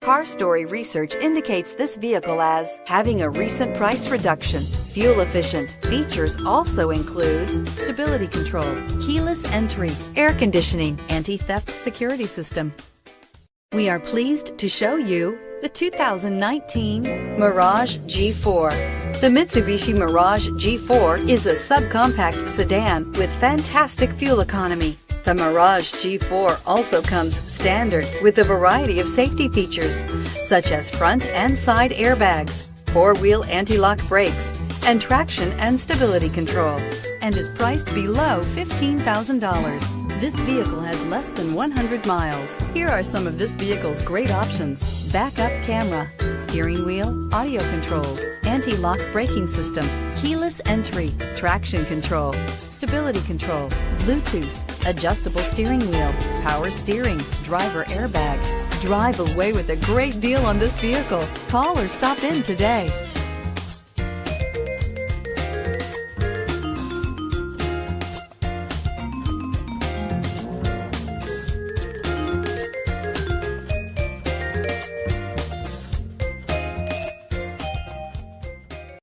Car Story research indicates this vehicle as having a recent price reduction, fuel efficient. Features also include stability control, keyless entry, air conditioning, anti-theft security system. We are pleased to show you the 2019 Mirage G4. The Mitsubishi Mirage G4 is a subcompact sedan with fantastic fuel economy. The Mirage G4 also comes standard with a variety of safety features, such as front and side airbags, four-wheel anti-lock brakes, and traction and stability control, and is priced below $15,000. This vehicle has less than 100 miles. Here are some of this vehicle's great options: backup camera, steering wheel audio controls, anti-lock braking system, keyless entry, traction control, stability control, Bluetooth, adjustable steering wheel, power steering, driver airbag. Drive away with a great deal on this vehicle. Call or stop in today.